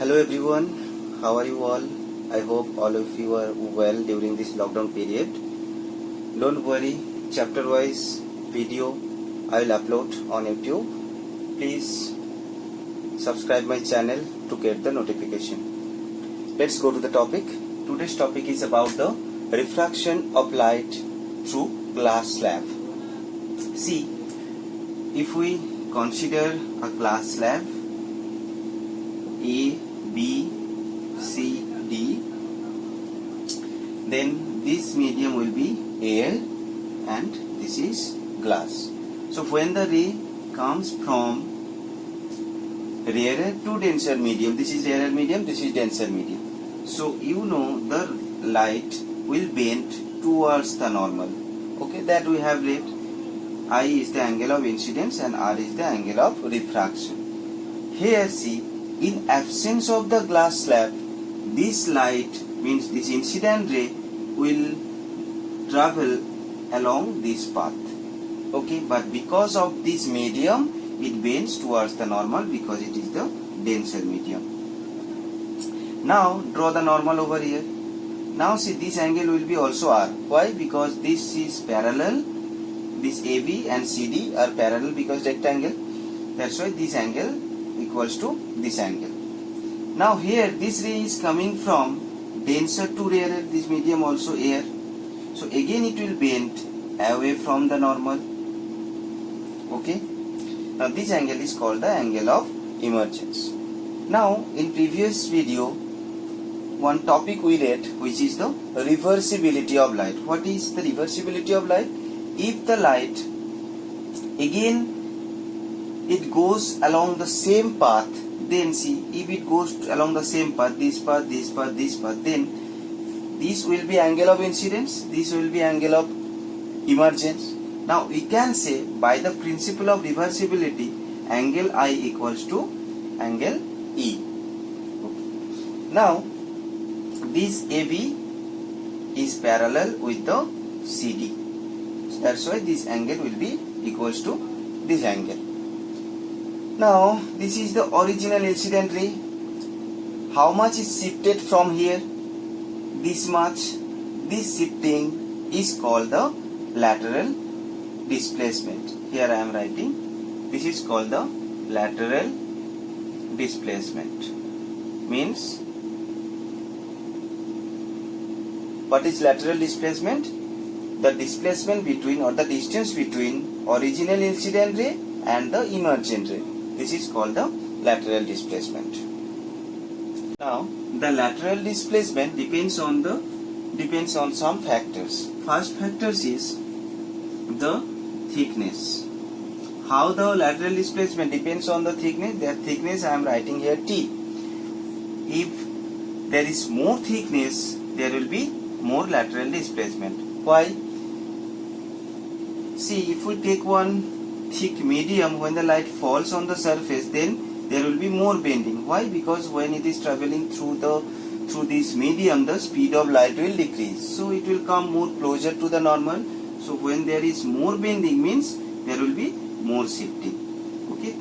Hello everyone, how are you all? I hope all of you are well during this lockdown period. Don't worry, chapter wise video I will upload on YouTube. Please subscribe my channel to get the notification. Let's go to the topic. Today's topic is about the refraction of light through glass slab. See, if we consider a glass slab A, B, C, D, then this medium will be air and this is glass. So when the ray comes from rarer to denser medium, this is rarer medium, this is denser medium. So you know the light will bend towards the normal. Okay, that we have read. I is the angle of incidence and R is the angle of refraction. Here see, in absence of the glass slab, this light means this incident ray will travel along this path. Okay, but because of this medium, it bends towards the normal because it is the denser medium. Now draw the normal over here. Now see, this angle will be also R. Why? Because this is parallel. This AB and CD are parallel because rectangle. That's why this angle equals to this angle. Now here this ray is coming from denser to rarer, this medium also air. So again it will bend away from the normal. Okay. Now this angle is called the angle of emergence. Now in previous video one topic we read, which is the reversibility of light. What is the reversibility of light? If the light again it goes along the same path, then see, if it goes along the same path, this path, this path, this path, then this will be angle of incidence, this will be angle of emergence. Now we can say by the principle of reversibility, angle I equals to angle E. Okay. Now this AB is parallel with the CD. That's why this angle will be equals to this angle. Now this is the original incident ray. How much is shifted from here? This much. This shifting is called the lateral displacement. Here I am writing. This is called the lateral displacement. Means, what is lateral displacement? The displacement between or the distance between original incident ray and the emergent ray. This is called the lateral displacement. Now the lateral displacement depends on some factors. First factors is the thickness. How the lateral displacement depends on the thickness? That thickness I am writing here T. If there is more thickness, there will be more lateral displacement. Why? See, if we take one thick medium, when the light falls on the surface, then there will be more bending. Why? Because when it is traveling through this medium, the speed of light will decrease. So it will come more closer to the normal. So when there is more bending, means there will be more shifting. Okay.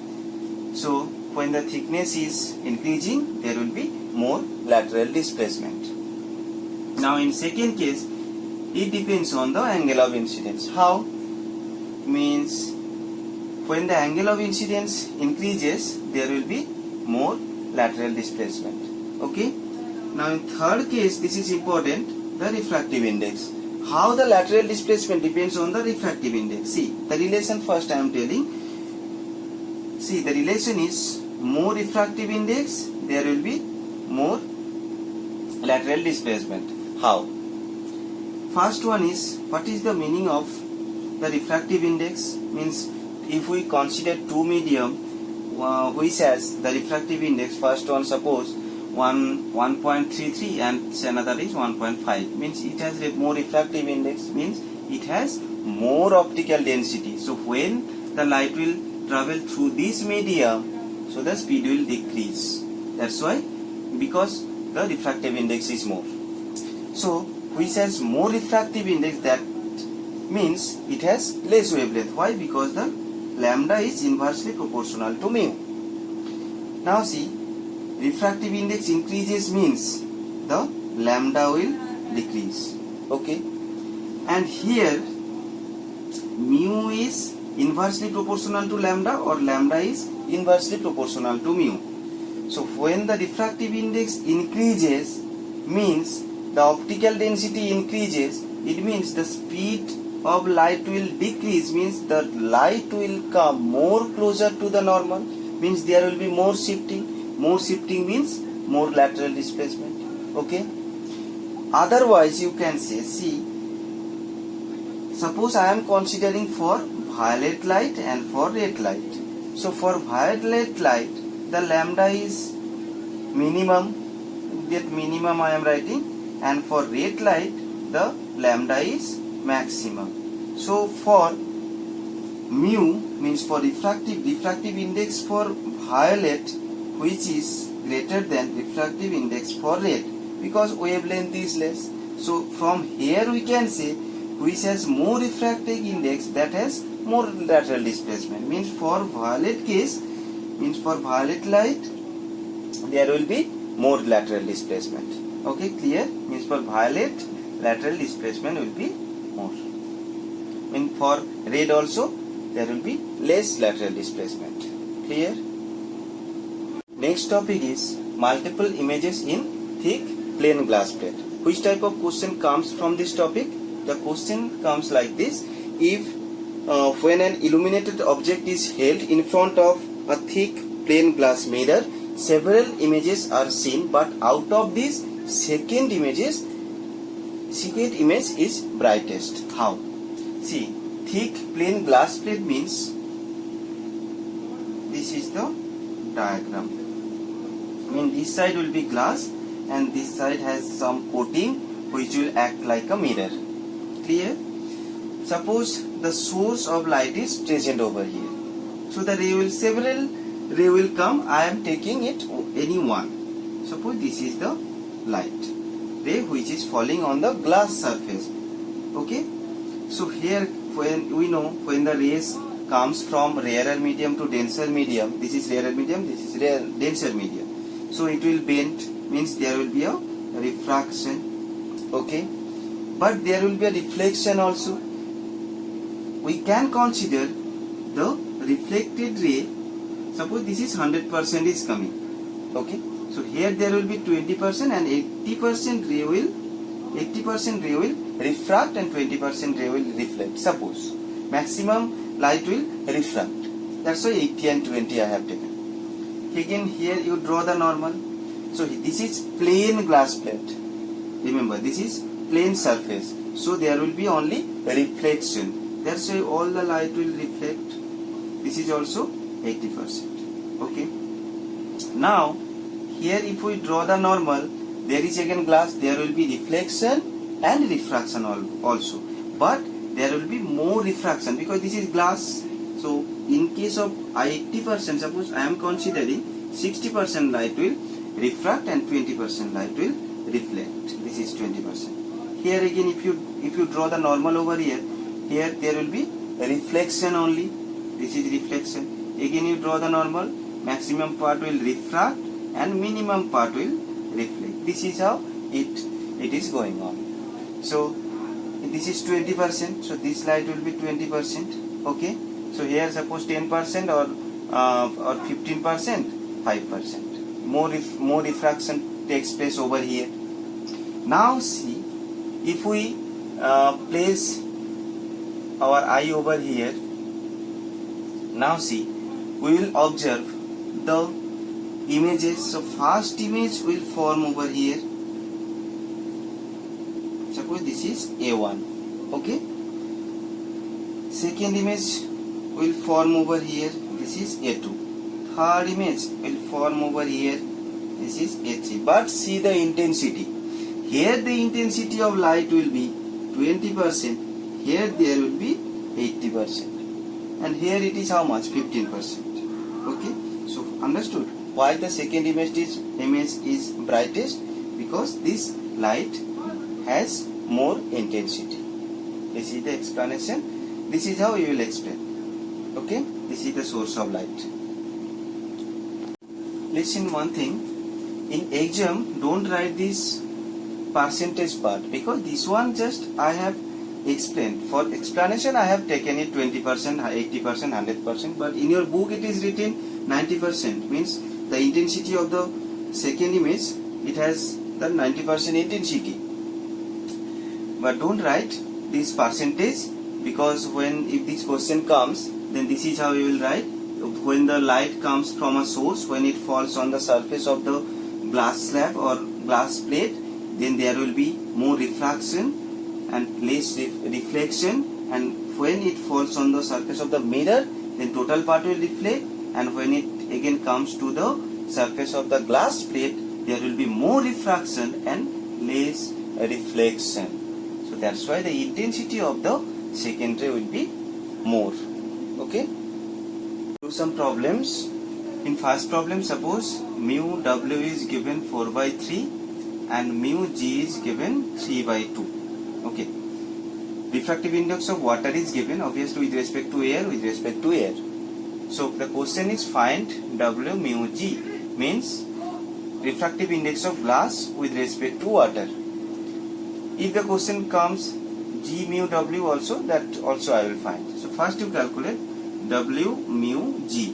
So when the thickness is increasing, there will be more lateral displacement. Now in second case, it depends on the angle of incidence. How? Means when the angle of incidence increases, there will be more lateral displacement. Okay. Now in third case, this is important, the refractive index. How the lateral displacement depends on the refractive index. See, the relation first I am telling. See, the relation is more refractive index, there will be more lateral displacement. How? First one is, what is the meaning of the refractive index? Means if we consider two medium which has the refractive index, first one suppose 1.33 and another is 1.5, means it has more refractive index, means it has more optical density. So when the light will travel through this medium, so the speed will decrease. That's why, because the refractive index is more. So which has more refractive index, that means it has less wavelength. Why? Because the lambda is inversely proportional to mu. Now see, refractive index increases means the lambda will decrease. Okay, and here mu is inversely proportional to lambda, or lambda is inversely proportional to mu. So when the refractive index increases means the optical density increases, it means the speed of light will decrease, means the light will come more closer to the normal, means there will be more shifting means more lateral displacement. Okay, otherwise you can say, see, suppose I am considering for violet light and for red light. So for violet light the lambda is minimum, that minimum I am writing, and for red light the lambda is maximum. So for mu means for refractive index for violet, which is greater than refractive index for red, because wavelength is less. So from here we can say which has more refractive index, that has more lateral displacement. Means for violet case, means for violet light there will be more lateral displacement. Okay, clear? Means for violet lateral displacement will be more. And for red also there will be less lateral displacement. Clear? Next topic is multiple images in thick plain glass plate. Which type of question comes from this topic? The question comes like this: if when an illuminated object is held in front of a thick plain glass mirror, several images are seen, but out of these second image is brightest. How? See, thick plain glass plate means this is the diagram. I mean, this side will be glass and this side has some coating which will act like a mirror. Clear? Suppose the source of light is present over here. So the several ray will come. I am taking it any one. Suppose this is the light ray which is falling on the glass surface. Okay. So here when we know when the rays comes from rarer medium to denser medium, this is rarer medium, this is denser medium. So it will bend, means there will be a refraction. Okay. But there will be a reflection also. We can consider the reflected ray. Suppose this is 100% is coming. Okay. So here there will be 20% and 80% ray will refract and 20% ray will reflect. Suppose maximum light will refract. That's why 80 and 20 I have taken. Again here you draw the normal. So this is plain glass plate. Remember, this is plain surface. So there will be only reflection. That's why all the light will reflect. This is also 80%. Okay. Now here if we draw the normal, there is again glass, there will be reflection and refraction also. But there will be more refraction because this is glass. So in case of 80%, suppose I am considering 60% light will refract and 20% light will reflect. This is 20%. Here again if you draw the normal over here there will be reflection only. This is reflection. Again you draw the normal, maximum part will refract and minimum part will reflect. This is how it is going on. So this is 20%, so this light will be 20%. Okay. So here suppose 10% or 15%, 5%. More refraction takes place over here. Now see, if we place our eye over here, now see, we will observe the images. So first image will form over here. Suppose this is A1. Okay. Second image will form over here. This is A2. Third image will form over here. This is A3. But see the intensity. Here the intensity of light will be 20%. Here there will be 80%. And here it is how much? 15%. Okay. So understood why the second image is brightest? Because this light has more intensity. This is the explanation. This is how you will explain. Okay. This is the source of light. Listen one thing. in exam, don't write this percentage part, because this one just I have explained. For explanation I have taken it 20%, 80%, 100%, but in your book it is written 90%, means the intensity of the second image, it has the 90% intensity. But don't write this percentage, because if this question comes, then this is how you will write. When the light comes from a source, when it falls on the surface of the glass slab or glass plate, then there will be more refraction and less reflection, and when it falls on the surface of the mirror, then total part will reflect, and when it again comes to the surface of the glass plate, there will be more refraction and less reflection. So that's why the intensity of the second ray will be more. Okay, do some problems. In first problem, suppose mu w is given 4/3 and mu g is given 3/2. Okay, refractive index of water is given, obviously with respect to air, So the question is find w mu g, means refractive index of glass with respect to water. If the question comes g mu w also, that also I will find. So first you calculate w mu g.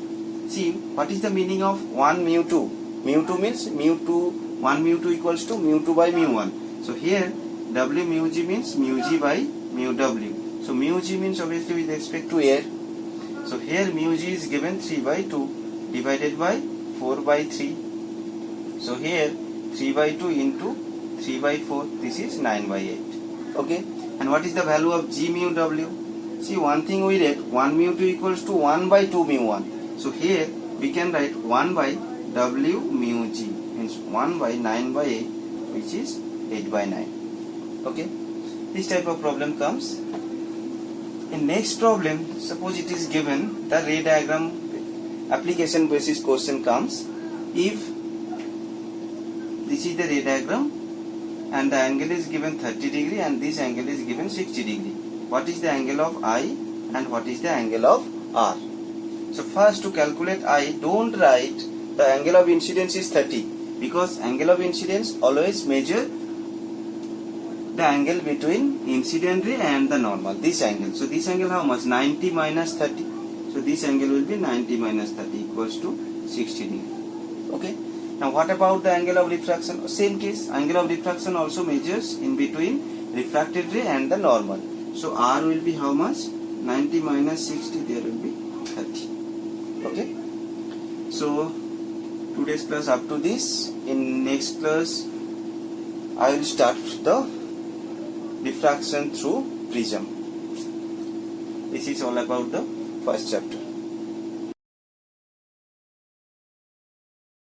See, what is the meaning of 1 mu 2? Mu 2 means mu 2, 1 mu 2 equals to mu 2 by mu 1. So here w mu g means mu g by mu w. So mu g means obviously with respect to air. So here mu g is given 3/2 divided by 4/3. So here 3/2 into 3/4, this is 9/8. Okay, and what is the value of g mu w? See, one thing we read, 1 mu 2 equals to 1/2 mu 1. So here we can write 1/w mu g, means 1/9/8, which is 8/9. Okay, this type of problem comes. In next problem, suppose it is given the ray diagram application basis question comes. If this is the ray diagram and the angle is given 30 degree and this angle is given 60 degree, what is the angle of I and what is the angle of R? So first, to calculate I, don't write the angle of incidence is 30, because angle of incidence always measure the angle between incident ray and the normal, this angle. So this angle how much? 90 minus 30. So this angle will be 90 minus 30 equals to 60 degree. Okay. Now what about the angle of refraction? Same case, angle of refraction also measures in between refracted ray and the normal. So R will be how much? 90 minus 60, there will be 30. Okay. So today's class up to this. In next class I will start the diffraction through prism. This is all about the first chapter.